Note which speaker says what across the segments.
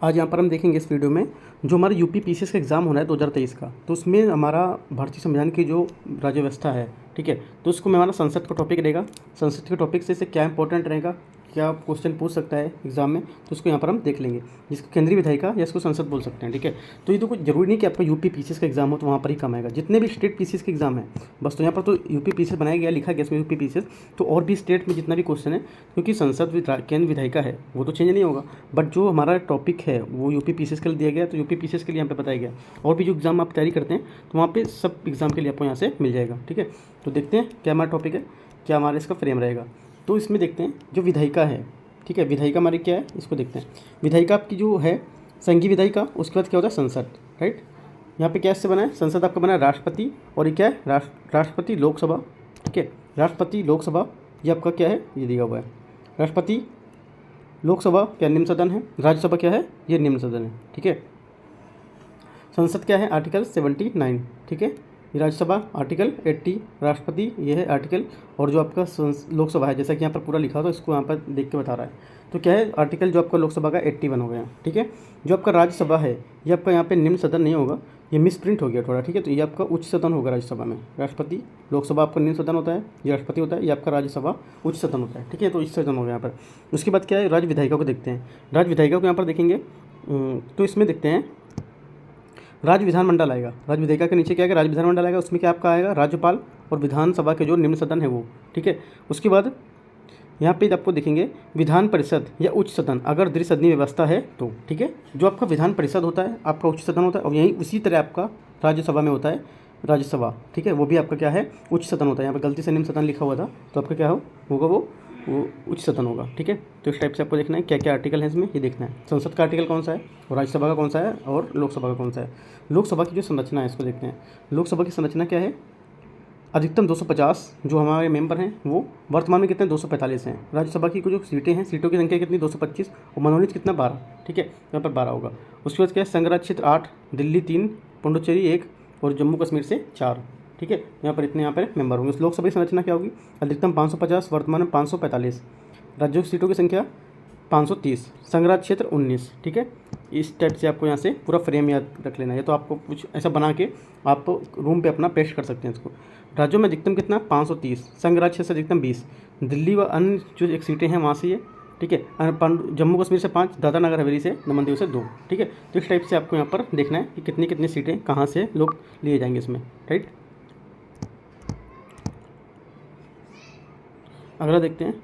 Speaker 1: आज यहाँ पर हम देखेंगे इस वीडियो में जो हमारा यूपी पीसीएस का एग्ज़ाम होना है 2023 का, तो उसमें हमारा भारतीय संविधान की जो राज्य व्यवस्था है, ठीक है, तो उसको में हमारा संसद का टॉपिक रहेगा। संसद के टॉपिक से क्या इंपॉर्टेंट रहेगा, क्या क्वेश्चन पूछ सकता है एग्जाम में, तो उसको यहाँ पर हम देख लेंगे। जिसको केंद्रीय विधायिका या इसको संसद बोल सकते हैं, ठीक है। तो ये तो कुछ जरूरी नहीं कि आपका यूपी पीसीएस का एग्जाम हो तो वहाँ पर ही काम आएगा, जितने भी स्टेट पीसीएस के एग्जाम है बस। तो यहाँ पर तो यूपी पीसीएस बनाया गया, लिखा गया इसमें यूपी पीसीएस, तो और भी स्टेट में जितना भी क्वेश्चन है, क्योंकि संसद केंद्र विधायिका है वो तो चेंज नहीं होगा, बट जो हमारा टॉपिक है वो यूपी पीसीएस के लिए दिया गया, तो यूपी पीसीएस के लिए यहाँ पे बताया गया। और भी जो एग्जाम आप तैयारी करते हैं तो वहाँ पे सब एग्जाम के लिए आपको यहाँ से मिल जाएगा, ठीक है। तो देखते हैं क्या हमारा टॉपिक है, क्या हमारा इसका फ्रेम रहेगा। तो इसमें देखते हैं जो विधायिका है, ठीक है, विधायिका हमारी क्या है इसको देखते हैं। विधायिका आपकी जो है संघीय विधायिका, उसके बाद क्या होता है संसद, राइट। यहाँ पे क्या इससे बना है, संसद आपका बना है राष्ट्रपति, और ये क्या है राष्ट्रपति लोकसभा, ठीक है। राष्ट्रपति लोकसभा ये आपका क्या है, ये दिया हुआ है। राष्ट्रपति लोकसभा क्या निम्न सदन है, राज्यसभा क्या है, ये निम्न सदन है, ठीक है। संसद क्या है आर्टिकल 79, ठीक है। राज्यसभा आर्टिकल 80, राष्ट्रपति ये है आर्टिकल, और जो आपका लोकसभा है जैसा कि यहाँ पर पूरा लिखा था इसको यहाँ पर देख के बता रहा है, तो क्या है आर्टिकल जो आपका लोकसभा का 81 हो गया, ठीक है। जो आपका राज्यसभा है ये आपका यहाँ पे निम्न सदन नहीं होगा, ये मिसप्रिंट हो गया थोड़ा, ठीक है। तो ये आपका उच्च सदन होगा राज्यसभा में। राष्ट्रपति लोकसभा आपका निम्न सदन होता है, ये राष्ट्रपति होता है, ये आपका राज्यसभा उच्च सदन होता है, ठीक है। तो उच्च सदन हो गया यहाँ पर। उसके बाद क्या है, राज्य विधायिका को देखते हैं। राज्य विधायिका को यहाँ पर देखेंगे तो इसमें देखते हैं राज्य विधानमंडल आएगा। राज्य विधायिका के नीचे क्या आएगा, राज्य विधानमंडल आएगा। उसमें क्या आपका आएगा राज्यपाल और विधानसभा के जो निम्न सदन है वो, ठीक है। उसके बाद यहाँ पे आपको देखेंगे विधान परिषद या उच्च सदन, अगर द्विसदनीय व्यवस्था है तो, ठीक है। जो आपका विधान परिषद होता है आपका उच्च सदन होता है, और यही उसी तरह आपका राज्यसभा में होता है राज्यसभा, ठीक है, वो भी आपका क्या है उच्च सदन होता है। यहाँ पर गलती से निम्न सदन लिखा हुआ था, तो आपका क्या होगा वो उच्च सदन होगा, ठीक है। तो इस टाइप से आपको देखना है क्या क्या आर्टिकल है इसमें, ये देखना है संसद का आर्टिकल कौन सा है, और राज्यसभा का कौन सा है, और लोकसभा का कौन सा है। लोकसभा की जो संरचना है इसको देखते हैं। लोकसभा की संरचना क्या है, अधिकतम 250 जो हमारे मेंबर हैं वो वर्तमान में कितने 245 हैं। राज्यसभा की जो सीटें हैं, सीटों की संख्या कितनी 225, और मनोनीत कितना 12, ठीक है, यहाँ पर 12 होगा। उसके बाद क्या है, संघराज्य क्षेत्र 8, दिल्ली 3, पुडुचेरी 1 और जम्मू कश्मीर से 4, ठीक है। यहाँ पर इतने यहाँ पर मेंबर होंगे। उस लोकसभा की संरचना क्या होगी, अधिकतम 550, वर्तमान में 545, राज्यों की सीटों की संख्या 530, संघराज्य क्षेत्र 19, ठीक है। इस टाइप से आपको यहाँ से पूरा फ्रेम याद रख लेना है, तो आपको कुछ ऐसा बना के आप रूम पे अपना पेस्ट कर सकते हैं इसको। राज्यों में अधिकतम कितना 530, संघराज्य क्षेत्र से अधिकतम 20, दिल्ली व अन्य जो एक सीटें हैं वहाँ से ये, ठीक है। जम्मू कश्मीर से 5, दादरा नगर हवेली से, दमन दीव से 2, ठीक है। तो इस टाइप से आपको यहाँ पर देखना है कि कितनी कितनी सीटें कहाँ से लोग लिए जाएंगे इसमें, राइट। अगला देखते हैं,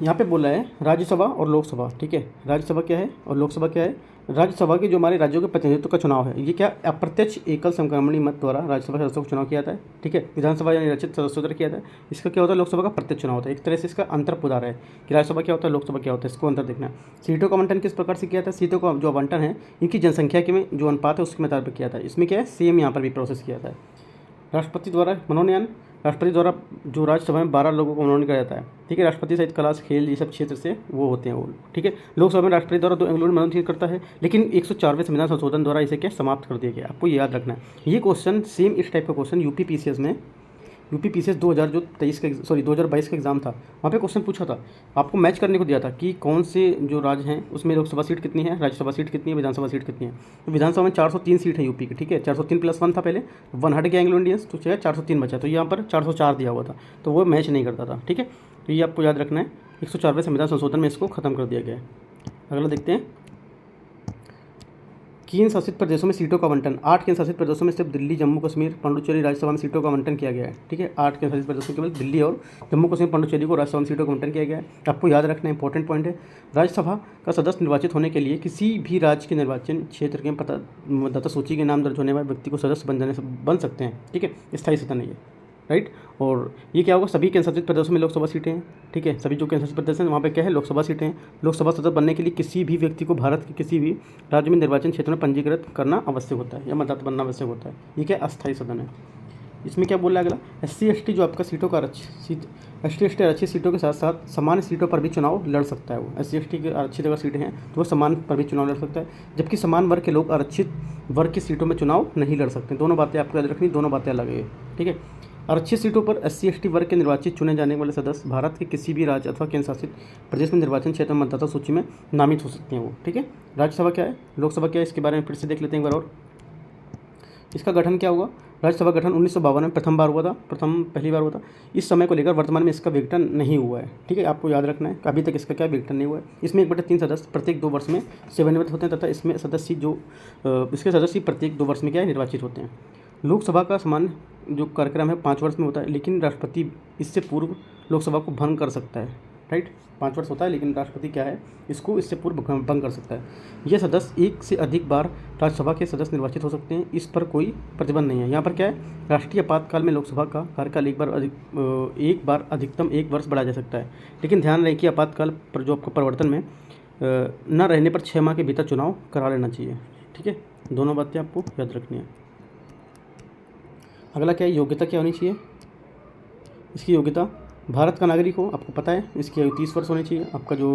Speaker 1: यहाँ पे बोला है राज्यसभा और लोकसभा, ठीक है। राज्यसभा क्या है और लोकसभा क्या है। राज्यसभा के जो हमारे राज्यों के प्रतिनिधित्व का चुनाव है, ये क्या अप्रत्यक्ष एकल संक्रमणीय मत द्वारा राज्यसभा सदस्यों का चुनाव किया जाता है, ठीक है। विधानसभा या निर्वाचित सदस्यों द्वारा किया जाता है। इसका क्या होता है, लोकसभा का प्रत्यक्ष चुनाव होता है। एक तरह से इसका अंतर पुदार है कि राज्यसभा क्या होता है, लोकसभा क्या होता है, इसको अंतर देखना है। सीटों का आवंटन किस प्रकार से किया जाता है, सीटों का जो आवंटन है इनकी जनसंख्या के में जो अनुपात है उसके आधार पर किया जाता है। इसमें क्या है, सेम यहाँ पर भी प्रोसेस किया जाता है। राष्ट्रपति द्वारा मनोनयन, राष्ट्रपति द्वारा जो राज्यसभा में 12 लोगों को मनोनयन किया जाता है, ठीक है। राष्ट्रपति सहित कला खेल ये सब क्षेत्र से वो होते हैं वो, ठीक है। लोकसभा में राष्ट्रपति द्वारा 2 एंग्लोड मनोनयन करता है, लेकिन 104वें संविधान संशोधन द्वारा इसे क्या समाप्त कर दिया गया। आपको ये याद रखना है। ये क्वेश्चन सेम इस टाइप का क्वेश्चन यूपी पीसीएस में, यूपी पीसीएस 2022 का एग्जाम था, वहाँ पे क्वेश्चन पूछा था, आपको मैच करने को दिया था कि कौन से जो राज्य हैं उसमें लोकसभा सीट कितनी है, राज्यसभा सीट कितनी है, विधानसभा सीट कितनी है। तो विधानसभा में 403 सीट है यूपी की, ठीक है। 403 + 1 था पहले, 1 हट गया एंग्लो इंडियंस, तो 403 बचा। तो यहाँ पर 404 दिया हुआ था, तो वो मैच नहीं करता था, ठीक है। तो ये आपको याद रखना है। 104वें संविधान संशोधन में इसको खत्म कर दिया गया है। अगला देखते हैं, केंद्र शासित प्रदेशों में सीटों का आवंटन। 8 केंद्र शासित प्रदेशों में सिर्फ दिल्ली, जम्मू कश्मीर, पुडुचेरी राज्यसभा में सीटों का आवंटन किया गया है, ठीक है। 8 केंद्र शासित प्रदेशों केवल दिल्ली और जम्मू कश्मीर, पुडुचेरी को राज्यसभा में सीटों का आवंटन किया गया है। आपको याद रखना इंपॉर्टेंट पॉइंट है। राज्यसभा का सदस्य निर्वाचित होने के लिए किसी भी राज्य के निर्वाचन क्षेत्र के मतदाता सूची के नाम दर्ज होने वाले व्यक्ति को सदस्य बन सकते हैं, ठीक है। स्थायी सदन है ये, राइट। और ये क्या होगा, सभी केंद्र शासित प्रदेशों में लोकसभा सीटें हैं, ठीक है। सभी जो केंद्र शासित प्रदेश हैं वहाँ पे क्या है, लोकसभा सीटें हैं। लोकसभा सदस्य बनने के लिए किसी भी व्यक्ति को भारत के किसी भी राज्य में निर्वाचन क्षेत्र में पंजीकृत करना आवश्यक होता है या मतदाता बनना आवश्यक होता है। ये क्या अस्थायी सदन है। इसमें क्या बोल रहा है अगला, SC/ST जो आपका सीटों का ST/ST आरक्षित सीटों के साथ साथ सामान्य सीटों पर भी चुनाव लड़ सकता है। वो SC/ST के आरक्षित अगर सीटें हैं तो वो समान पर भी चुनाव लड़ सकता है, जबकि समान वर्ग के लोग आरक्षित वर्ग की सीटों में चुनाव नहीं लड़ सकते। दोनों बातें आपको याद रखनी, दोनों बातें अलग है, ठीक है। आरक्षित सीटों पर SC/ST वर्ग के निर्वाचित चुने जाने वाले सदस्य भारत के किसी भी राज्य अथवा केंद्र शासित प्रदेश में निर्वाचन क्षेत्र में मतदाता सूची में नामित हो सकते हैं वो, ठीक है। राज्यसभा क्या है, लोकसभा क्या है, इसके बारे में फिर से देख लेते हैं एक बार और। इसका गठन क्या हुआ, राज्यसभा गठन 1952 में पहली बार हुआ था। इस समय को लेकर वर्तमान में इसका विघटन नहीं हुआ है, ठीक है, आपको याद रखना है, अभी तक इसका क्या विघटन नहीं हुआ है। इसमें 1/3 सदस्य प्रत्येक 2 वर्ष में सेवानिवृत्त होते हैं तथा इसके सदस्य प्रत्येक 2 वर्ष में क्या है, निर्वाचित होते हैं। लोकसभा का सामान्य जो कार्यक्रम है 5 वर्ष में होता है, लेकिन राष्ट्रपति इससे पूर्व लोकसभा को भंग कर सकता है, राइट। 5 वर्ष होता है, लेकिन राष्ट्रपति क्या है, इसको इससे पूर्व भंग कर सकता है। यह सदस्य एक से अधिक बार राज्यसभा के सदस्य निर्वाचित हो सकते हैं, इस पर कोई प्रतिबंध नहीं है। यहाँ पर क्या है, राष्ट्रीय आपातकाल में लोकसभा का कार्यकाल एक बार अधिकतम 1 वर्ष बढ़ाया जा सकता है, लेकिन ध्यान रहे कि आपातकाल पर जो आपको परिवर्तन में न रहने पर 6 माह के भीतर चुनाव करा लेना चाहिए, ठीक है। दोनों बातें आपको याद रखनी है। अगला क्या है, योग्यता क्या होनी चाहिए। इसकी योग्यता भारत का नागरिक हो, आपको पता है, इसकी आयु 30 वर्ष होनी चाहिए। आपका जो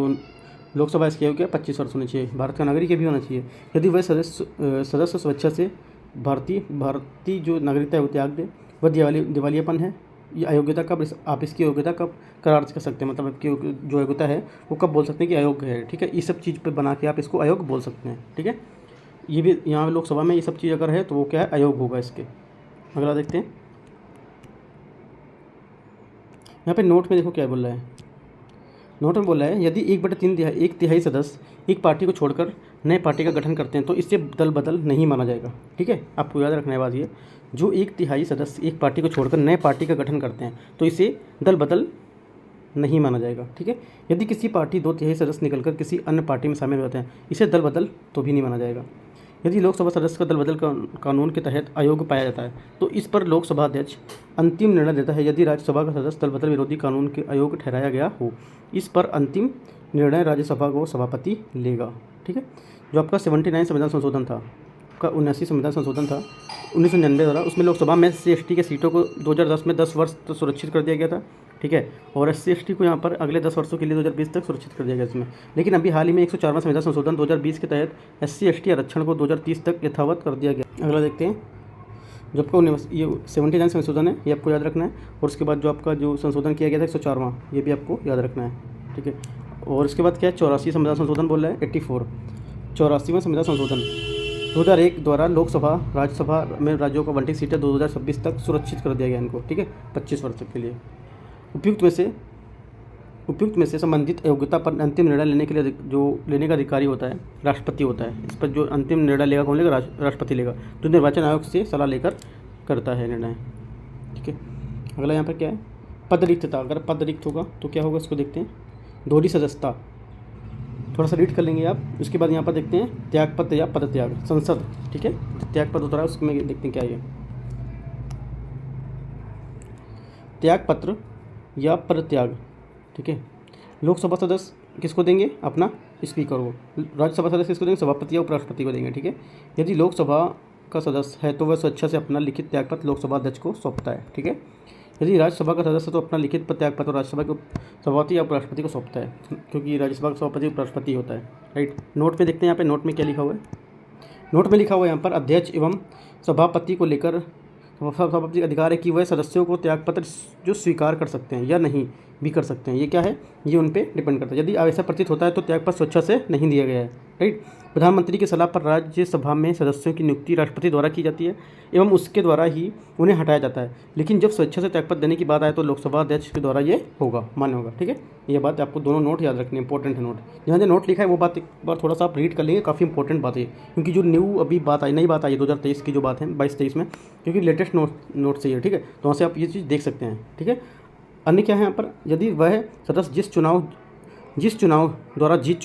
Speaker 1: लोकसभा इसकी आयु क्या है, 25 वर्ष होनी चाहिए। भारत का नागरिक भी होना चाहिए। यदि वह सदस्य स्वेच्छा से भारतीय जो नागरिकता है वो त्याग दे, वह दिवालियापन है। ये अयोग्यता कब, आप इसकी योग्यता कब करार कर सकते हैं, मतलब आपकी जो योग्यता है वो कब बोल सकते हैं कि अयोग्य है, ठीक है। इस सब चीज़ पे बना के आप इसको अयोग्य बोल सकते हैं, ठीक है। ये भी यहाँ लोकसभा में ये सब चीज़ अगर है तो वो क्या है, अयोग्य होगा इसके। अगला देखते हैं, यहाँ पे नोट में देखो क्या बोल रहा है। नोट में बोल रहा है, यदि 1/3 तिहाई सदस्य एक पार्टी को छोड़कर नए पार्टी का गठन करते हैं तो इससे दल बदल नहीं माना जाएगा, ठीक है। आपको याद रखना है बात ये, जो 1/3 सदस्य एक पार्टी को छोड़कर नए पार्टी का गठन करते हैं तो इसे दल बदल नहीं माना जाएगा, ठीक है। यदि किसी पार्टी 2/3 सदस्य निकलकर किसी अन्य पार्टी में शामिल होते हैं, इसे दल बदल तो भी नहीं माना जाएगा। यदि लोकसभा सदस्य का दल बदल कानून के तहत अयोग्य पाया जाता है तो इस पर लोकसभा अध्यक्ष अंतिम निर्णय देता है। यदि राज्यसभा का सदस्य दल बदल विरोधी कानून के अयोग्य ठहराया गया हो, इस पर अंतिम निर्णय राज्यसभा को सभापति लेगा, ठीक है। जो आपका 79 संविधान संशोधन था, आपका 79 संविधान संशोधन था 1999 द्वारा, उसमें लोकसभा में SC/ST के सीटों को 2010 में 10 वर्ष तो सुरक्षित कर दिया गया था, ठीक है। और SC/ST को यहाँ पर अगले 10 वर्षों के लिए 2020 तक सुरक्षित कर दिया गया इसमें। लेकिन अभी हाल ही में 104वां संविधान संशोधन 2020 के तहत SC/ST आरक्षण को 2030 तक यथावत कर दिया गया। अगला देखते हैं, जो आपका ये 79 संशोधन है, ये आपको याद रखना है। और उसके बाद जो आपका जो संशोधन किया गया था 104वां, ये भी आपको याद रखना है, ठीक है। और उसके बाद क्या है, 84 संविधान संशोधन बोल रहा है, 84वां संविधान संशोधन 2001 द्वारा लोकसभा राज्यसभा में राज्यों को 20 सीटें 2026 तक सुरक्षित कर दिया गया इनको, ठीक है, 25 वर्ष के लिए। उपयुक्त में से संबंधित योग्यता पर अंतिम निर्णय लेने के लिए जो लेने का अधिकारी होता है राष्ट्रपति होता है। इस पर जो अंतिम निर्णय लेगा कौन लेगा, राष्ट्रपति लेगा, जो निर्वाचन आयोग से सलाह लेकर करता है निर्णय, ठीक है। अगला यहाँ पर क्या है, पद रिक्तता। अगर पद रिक्त होगा तो क्या होगा, इसको देखते हैं। दोहरी सदस्यता, थोड़ा सा रीड कर लेंगे आप। उसके बाद यहाँ पर देखते हैं त्यागपत्र या पदत्याग, संसद, ठीक है, त्यागपत्र होता है उसमें देखते हैं क्या है, त्यागपत्र या पदत्याग, ठीक है। लोकसभा सदस्य किसको देंगे, अपना स्पीकर को। राज्यसभा सदस्य किसको देंगे, सभापति या उपराष्ट्रपति को देंगे, ठीक है। यदि लोकसभा का सदस्य है तो वह स्वेच्छा से अपना लिखित त्यागपत्र लोकसभा अध्यक्ष को सौंपता है, ठीक है। यदि राज्यसभा का सदस्य तो अपना लिखित त्यागपत्र राज्यसभा के सभापति या उपराष्ट्रपति को सौंपता है, क्योंकि राज्यसभा का सभापति उपराष्ट्रपति होता है, राइट। नोट में देखते हैं, यहाँ पे नोट में क्या लिखा हुआ है। नोट में लिखा हुआ है यहाँ पर, अध्यक्ष एवं सभापति को लेकर सभापति अधिकार है कि वह सदस्यों को त्यागपत्र जो स्वीकार कर सकते हैं या नहीं भी कर सकते हैं। ये क्या है, ये उन पे डिपेंड करता है। यदि ऐसा प्रतीत होता है तो त्यागपत्र स्वेच्छा से नहीं दिया गया है, राइट। प्रधानमंत्री की सलाह पर राज्यसभा में सदस्यों की नियुक्ति राष्ट्रपति द्वारा की जाती है एवं उसके द्वारा ही उन्हें हटाया जाता है। लेकिन जब स्वेच्छा से त्यागपत्र देने की बात आए तो लोकसभा अध्यक्ष के द्वारा ये होगा, मान्य होगा, ठीक है। ये बात आपको दोनों नोट याद रखनी है, इंपॉर्टेंट है नोट। जहाँ जो नोट लिखा है वो बात एक बार थोड़ा सा आप रीड कर लेंगे, काफ़ी इंपॉर्टेंट बात है, क्योंकि जो नई बात आई 2023 की जो बात है 22-23 में, क्योंकि लेटेस्ट नोट से है, ठीक है। तो वहाँ से आप ये चीज़ देख सकते हैं, ठीक है। अन्य क्या है यहाँ पर, यदि वह सदस्य जिस चुनाव द्वारा जीत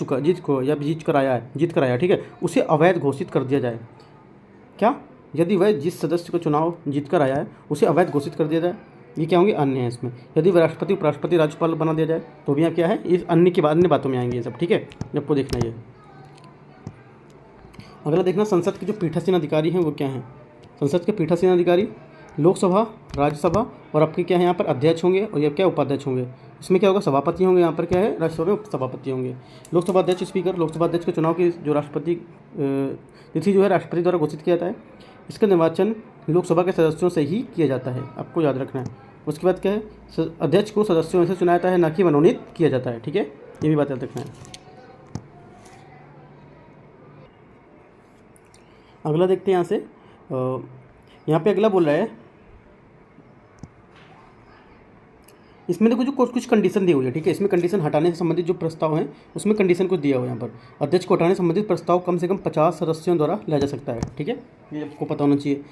Speaker 1: कर आया, ठीक है, उसे अवैध घोषित कर दिया जाए। क्या, यदि वह जिस सदस्य को चुनाव जीत कर आया है उसे अवैध घोषित कर दिया जाए, ये क्या होंगे, अन्य है इसमें। यदि वह राष्ट्रपति उपराष्ट्रपति राज्यपाल बना दिया जाए तो भी यहाँ क्या है, इस अन्य की अन्य बातों में आएंगे ये सब, ठीक है, आपको देखना ये। अगला देखना, संसद के जो पीठासीन अधिकारी हैं वो क्या हैं। संसद के पीठासीन अधिकारी लोकसभा, राज्यसभा और आपके क्या है यहाँ पर अध्यक्ष होंगे और ये क्या उपाध्यक्ष होंगे। इसमें क्या होगा, सभापति होंगे, यहाँ पर क्या है, राज्यसभा में सभापति होंगे। लोकसभा अध्यक्ष स्पीकर, लोकसभा अध्यक्ष के चुनाव के जो राष्ट्रपति तिथि जो है राष्ट्रपति द्वारा घोषित किया जाता है। इसका निर्वाचन लोकसभा के सदस्यों से ही किया जाता है, आपको याद रखना है। उसके बाद क्या है, अध्यक्ष को सदस्यों में से चुना जाता है, ना कि मनोनीत किया जाता है, ठीक है, ये भी बात याद रखना है। अगला देखते हैं यहाँ से, यहाँ पे अगला बोल रहा है, इसमें देखो जो कुछ कंडीशन दी हुई है, ठीक है। इसमें कंडीशन हटाने से संबंधित जो प्रस्ताव है उसमें कंडीशन कुछ दिया हुआ है यहाँ पर। अध्यक्ष को हटाने से संबंधित प्रस्ताव कम से कम 50 सदस्यों द्वारा लाया जा सकता है, ठीक है, ये आपको पता होना चाहिए।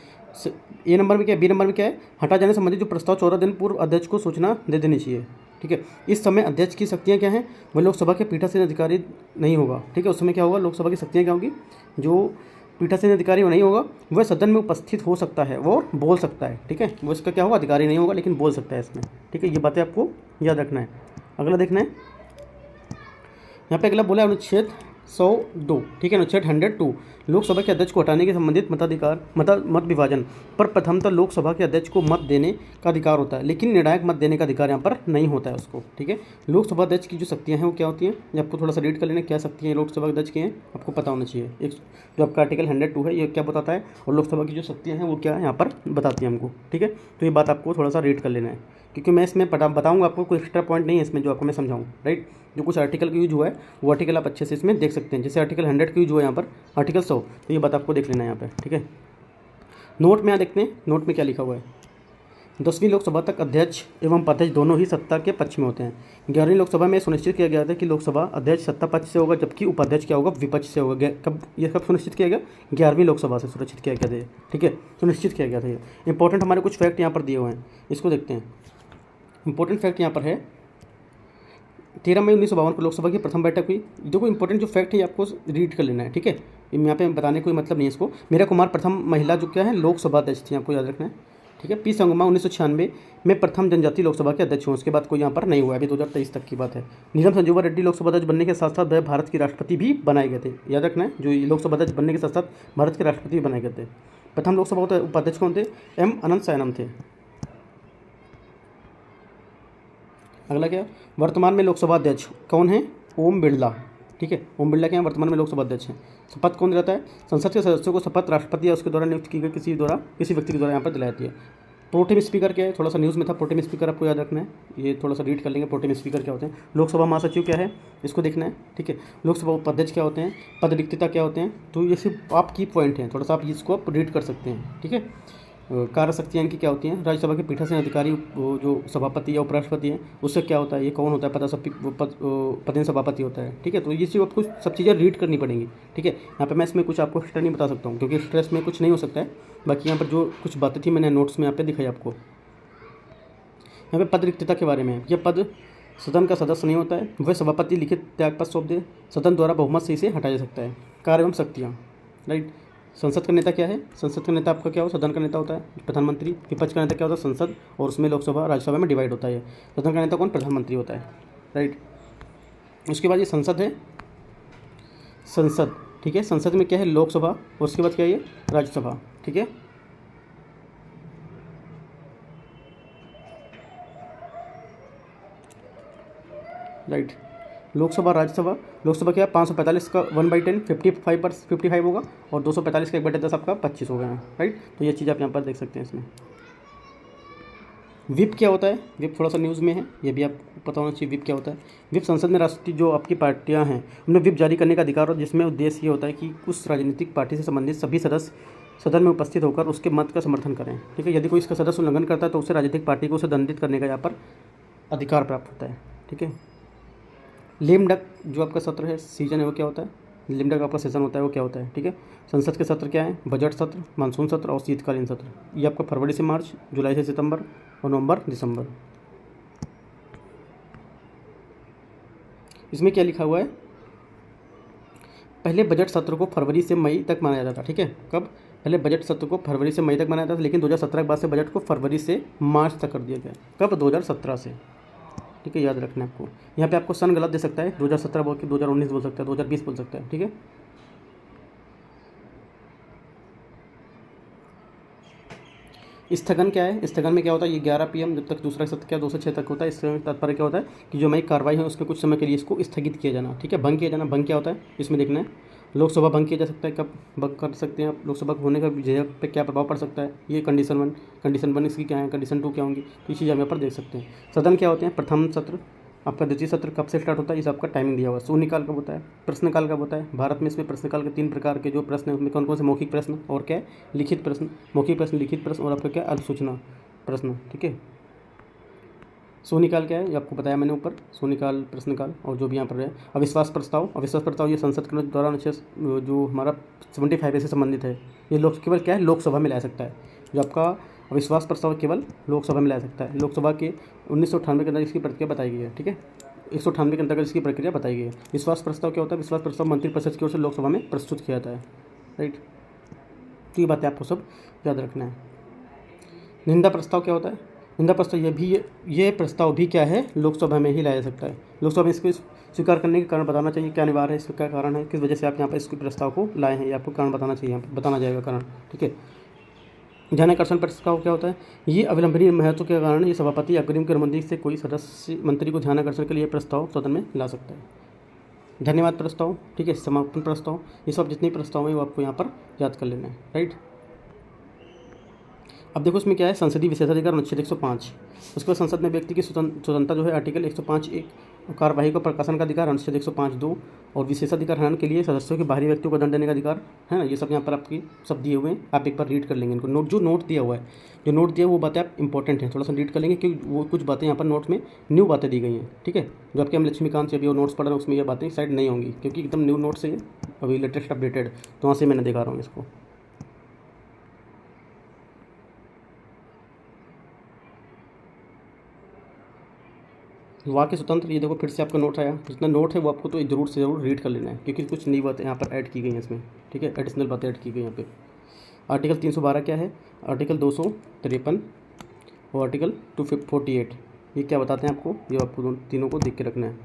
Speaker 1: ए नंबर में क्या है, बी नंबर में क्या है, हटा जाने संबंधित जो प्रस्ताव 14 दिन पूर्व अध्यक्ष को सूचना दे देनी चाहिए, ठीक है। इस समय अध्यक्ष की शक्तियाँ क्या हैं, वह लोकसभा के पीठासीन अधिकारी नहीं होगा, ठीक है। उस समय क्या होगा, लोकसभा की शक्तियाँ क्या होंगी, जो पीठासीन अधिकारी वो नहीं होगा, वह सदन में उपस्थित हो सकता है, वो बोल सकता है, ठीक है। वो इसका क्या होगा, अधिकारी नहीं होगा लेकिन बोल सकता है इसमें, ठीक है। ये बातें आपको याद रखना है। अगला देखना है, यहाँ पे अगला बोला है अनुच्छेद 102, ठीक है, अनुच्छेद 102 लोकसभा के अध्यक्ष को हटाने के संबंधित मत विभाजन पर प्रथमतः लोकसभा के अध्यक्ष को मत देने का अधिकार होता है, लेकिन निर्णायक मत देने का अधिकार यहाँ पर नहीं होता है उसको, ठीक है। लोकसभा अध्यक्ष की जो शक्तियाँ हैं वो क्या होती हैं, ये आपको थोड़ा सा रीड कर लेना, क्या शक्तियाँ हैं लोकसभा अध्यक्ष की हैं, आपको पता होना चाहिए। एक जो आपका आर्टिकल 102 है ये क्या बताता है, और लोकसभा की जो शक्तियाँ हैं वो क्या यहाँ पर बताती हैं हमको, ठीक है। तो ये बात आपको थोड़ा सा रीड कर लेना है, क्योंकि मैं इसमें बताऊँगा आपको, कोई एक्स्ट्रा पॉइंट नहीं है इसमें जो आपको मैं समझाऊँ, राइट। जो कुछ आर्टिकल का यूज हुआ है वो आर्टिकल आप अच्छे से इसमें देख सकते हैं, जैसे आर्टिकल 100 का यूज हुआ है यहाँ पर, आर्टिकल 100, तो ये बात आपको देख लेना है यहाँ पर, ठीक है। नोट में यहाँ देखते हैं, नोट में क्या लिखा हुआ है, 10वीं लोकसभा तक अध्यक्ष एवं उपाध्यक्ष दोनों ही सत्ता के पक्ष में होते हैं। 11वीं लोकसभा में सुनिश्चित किया गया था कि लोकसभा अध्यक्ष सत्ता पक्ष से होगा, जबकि उपाध्यक्ष क्या होगा, विपक्ष से होगा। कब सुनिश्चित किया गया, 11वीं लोकसभा से सुनिश्चित किया गया था, ठीक है, सुनिश्चित किया गया था। ये इंपॉर्टेंट हमारे कुछ फैक्ट यहाँ पर दिए हुए हैं, इसको देखते हैं। इंपॉर्टेंट फैक्ट यहाँ पर है, 13 मई 1952 को लोकसभा की प्रथम बैठक हुई। देखो इंपॉर्टेंट जो फैक्ट है आपको रीड कर लेना है, ठीक है। यहाँ पे बताने कोई मतलब नहीं है इसको। मीरा कुमार प्रथम महिला जो क्या है लोकसभा अध्यक्ष थी, आपको याद रखना है, ठीक है। पी संगमा 1996 में प्रथम जनजातीय लोकसभा के अध्यक्ष हुए, उसके बाद कोई यहाँ पर नहीं हुआ, अभी 2023 तक की बात है। नीलम संजीवा रेड्डी लोकसभा अध्यक्ष बनने के साथ साथ वह भारत के राष्ट्रपति भी बनाए गए थे, याद रखना है, जो लोकसभा अध्यक्ष बनने के साथ साथ भारत के राष्ट्रपति भी बनाए गए थे। प्रथम लोकसभा उपाध्यक्ष कौन थे, एम अनंत सायनम थे। अगला क्या, वर्तमान में लोकसभा अध्यक्ष कौन है, ओम बिरला, ठीक है। ओम बिरला क्या है, वर्तमान में लोकसभा अध्यक्ष हैं। शपथ कौन दिलाता है, संसद के सदस्यों को शपथ राष्ट्रपति या उसके द्वारा नियुक्त की गई किसी व्यक्ति के द्वारा यहाँ पर दिलाई जाती है। प्रोटेम स्पीकर क्या है, थोड़ा सा न्यूज़ में था, प्रोटेम स्पीकर आपको याद रखना है, ये थोड़ा सा रीड कर लेंगे, प्रोटेम स्पीकर क्या होते हैं। लोकसभा महासचिव क्या है, इसको देखना है, ठीक है। लोकसभा उपाध्यक्ष क्या होते हैं, पद रिक्तता क्या होते हैं, तो ये सिर्फ आपकी पॉइंट हैं, थोड़ा सा आप इसको आप रीड कर सकते हैं, ठीक है। कार्य शक्तियाँ इनकी क्या होती हैं, राज्यसभा के पीठासीन अधिकारी जो सभापति या उपराष्ट्रपति हैं उससे क्या होता है, ये कौन होता है, पदेन सभापति होता है, ठीक है। तो ये सिर्फ आपको सब चीज़ें रीड करनी पड़ेंगी, ठीक है। यहाँ पे मैं इसमें कुछ आपको एक्स्ट्रा नहीं बता सकता हूँ, क्योंकि स्ट्रेस में कुछ नहीं हो सकता है। बाकी यहाँ पर जो कुछ बातें थी मैंने नोट्स में यहाँ पे दिखाई आपको। यहाँ पे पद रिक्तता के बारे में, यह पद सदन का सदस्य नहीं होता है, वह सभापति लिखित त्यागपत्र सौंप दे, सदन द्वारा बहुमत से इसे हटाया जा सकता है। कार्य एवं शक्तियाँ, राइट। संसद का नेता क्या है, संसद का नेता आपका क्या हो, सदन का नेता होता है प्रधानमंत्री। विपक्ष का नेता क्या होता है, संसद, और उसमें लोकसभा राज्यसभा में डिवाइड होता है। सदन का नेता कौन, प्रधानमंत्री होता है, राइट। उसके बाद ये संसद है, संसद, ठीक है। संसद में क्या है, लोकसभा, और उसके बाद क्या है ये राज्यसभा, ठीक है। राइट, लोकसभा राज्यसभा, लोकसभा क्या है 545 का 1/10 55 होगा, और 245 का 1/10 आपका 25 हो गया है, राइट। तो ये चीज़ आप यहाँ पर देख सकते हैं इसमें। विप क्या होता है, विप थोड़ा सा न्यूज़ में है, ये भी आपको पता होना चाहिए विप क्या होता है। विप संसद में राष्ट्रीय जो आपकी पार्टियाँ हैं उन्हें विप जारी करने का अधिकार हो, जिसमें उद्देश्य ये होता है कि उस राजनीतिक पार्टी से संबंधित सभी सदस्य सदन में उपस्थित होकर उसके मत का समर्थन करें, ठीक है। यदि कोई इसका सदस्य उल्लंघन करता है तो उसे राजनीतिक पार्टी को उसे दंडित करने का यहाँ पर अधिकार प्राप्त होता है, ठीक है। लेम डक जो आपका सत्र है, सीजन है, वो क्या होता है, लेम डक आपका सेशन होता है, वो क्या होता है, ठीक है। संसद के सत्र क्या है, बजट सत्र, मानसून सत्र और शीतकालीन सत्र। ये आपका फरवरी से मार्च, जुलाई से सितंबर और नवंबर दिसंबर। इसमें क्या लिखा हुआ है, पहले बजट सत्र को फरवरी से मई तक मनाया जाता था, ठीक है। कब, पहले बजट सत्र को फरवरी से मई तक मनाया जाता था, लेकिन 2017 के बाद से बजट को फरवरी से मार्च तक कर दिया गया। कब, 2017 से, ठीक है, याद रखना है आपको। यहाँ पे आपको सन गलत दे सकता है, 2017 बोल के 2019 बोल सकता है, 2020 बोल सकता है, ठीक है। स्थगन क्या है, स्थगन में क्या होता है, ये 11 PM जब तक दूसरा सत्र क्या 2 से 6 तक होता है। इससे तात्पर्य क्या होता है कि जो हमारी कार्रवाई है उसके कुछ समय के लिए इसको स्थगित किया जाना, ठीक है। भंग किया जाना, भंग क्या होता है इसमें देखना है। लोकसभा भंग किया जा सकता है, कब भंग कर सकते हैं आप, लोकसभा होने का विधेयक पे क्या प्रभाव पड़ सकता है, ये कंडीशन 1 इसकी क्या है, कंडीशन 2 क्या होंगी, तो ये चीज़ हम यहाँ पर देख सकते हैं। सदन क्या होते हैं, प्रथम सत्र, आपका द्वितीय सत्र कब से स्टार्ट होता है, इस आपका टाइमिंग दिया हुआ है। शून्यकाल कब होता है, प्रश्नकाल कब होता है। भारत में इसमें प्रश्नकाल के 3 प्रकार के जो प्रश्न हैं उसमें कौन कौन से, मौखिक प्रश्न और क्या है, लिखित प्रश्न, मौखिक प्रश्न, लिखित प्रश्न और आपका क्या, अल्पसूचना प्रश्न, ठीक है। शून्यकाल क्या है, ये आपको बताया मैंने ऊपर, शून्यकाल, प्रश्नकाल और जो भी यहाँ पर है। अविश्वास प्रस्ताव ये संसद के दौरान जो हमारा 75 से संबंधित है, ये केवल क्या है, लोकसभा में ला सकता है। जो आपका अविश्वास प्रस्ताव केवल लोकसभा में ला सकता है। लोकसभा के 1998 के अंदर इसकी प्रक्रिया बताई गई है, ठीक है, 198 के अंतर्गत इसकी प्रक्रिया बताई गई है। विश्वास प्रस्ताव क्या होता है, विश्वास प्रस्ताव मंत्रिपरिषद की ओर से लोकसभा में प्रस्तुत किया जाता है, राइट। तो ये बातें आपको सब याद रखना है। निंदा प्रस्ताव क्या होता है, निंदा प्रस्ताव ये प्रस्ताव भी क्या है, लोकसभा में ही लाया जा सकता है। लोकसभा में इसको स्वीकार करने के कारण बताना चाहिए, क्या अनिवार्य है, इसका क्या कारण है, किस वजह से आप यहाँ पर इसके प्रस्ताव को लाए हैं, ये आपको कारण बताना चाहिए, यहाँ पर बताना जाएगा कारण, ठीक है। ध्यानाकर्षण प्रस्ताव क्या होता है, ये अविलंबनीय महत्व के कारण ये सभापति अग्रिम की अनुमति से कोई सदस्य मंत्री को ध्यानाकर्षण के लिए प्रस्ताव सदन में ला सकता है। धन्यवाद प्रस्ताव, ठीक है, समापन प्रस्ताव, ये सब जितने प्रस्ताव हैं वो आपको यहाँ पर याद कर लेना है, राइट। अब देखो इसमें क्या है, संसदीय विशेषाधिकार अनुच्छेद 105, उसके बाद संसद में व्यक्ति की स्वतंत्रता जो है आर्टिकल 105(1), कार्यवाही को प्रकाशन का अधिकार अनुच्छेद 105(2), और विशेषाधिकार हनन के लिए सदस्यों के बाहरी व्यक्तियों को दंड देने का अधिकार है ना। ये सब यहाँ पर आपकी सब दिए हुए हैं, आप एक बार रीड कर लेंगे इनको। नोट दिया हुआ है, जो नोट दिया वो बातें आप इंपॉर्टेंट हैं, थोड़ा सा रीड कर लेंगे क्योंकि वो कुछ बातें यहाँ पर नोट में न्यू बातें दी गई हैं, ठीक है। जो आपके हम लक्ष्मीकांत से अभी वो नोट्स पढ़ रहे हैं उसमें ये बातें साइड नहीं होंगी क्योंकि एकदम न्यू नोट्स है, अभी लेटेस्ट अपडेटेड, तो वहाँ से मैंने दिखा रहा हूँ इसको। वाक्य स्वतंत्र, ये देखो फिर से आपका नोट आया, जितना नोट है वो आपको तो जरूर से जरूर रीड कर लेना है क्योंकि कुछ नई बातें यहाँ पर ऐड की गई हैं इसमें, ठीक है, एडिशनल बातें ऐड की गई यहाँ पे। आर्टिकल 312 क्या है, आर्टिकल 253 और आर्टिकल 248, ये क्या बताते हैं आपको, ये आपको तीनों को देख के रखना है।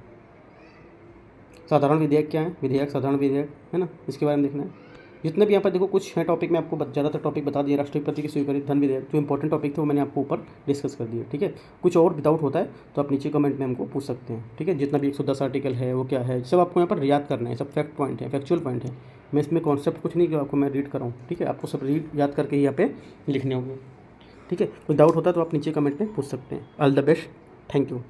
Speaker 1: साधारण विधेयक क्या है, विधेयक साधारण विधेयक है ना, इसके बारे में देखना है। जितने भी यहाँ पर देखो कुछ है टॉपिक, मैं आपको ज़्यादातर टॉपिक बता दिया। राष्ट्रपति की स्वीकृति, धन विधेयक, जो इंपॉर्टेंट टॉपिक थे वो मैंने आपको ऊपर डिस्कस कर दिया, ठीक है। कुछ और विदाउट होता है तो आप नीचे कमेंट में हमको पूछ सकते हैं, ठीक है। जितना भी 110 आर्टिकल है वो क्या है, सब आपको यहाँ पर याद करना है, सब फैक्ट पॉइंट है, फैक्चुअल पॉइंट है। मैं इसमें कॉन्सेप्ट कुछ नहीं जो आपको मैं रीड कराऊँ, ठीक है, आपको सब रीड याद करके ही यहाँ पे लिखने होंगे, ठीक है। कोई डाउट होता है तो आप नीचे कमेंट में पूछ सकते हैं। All the best, thank you.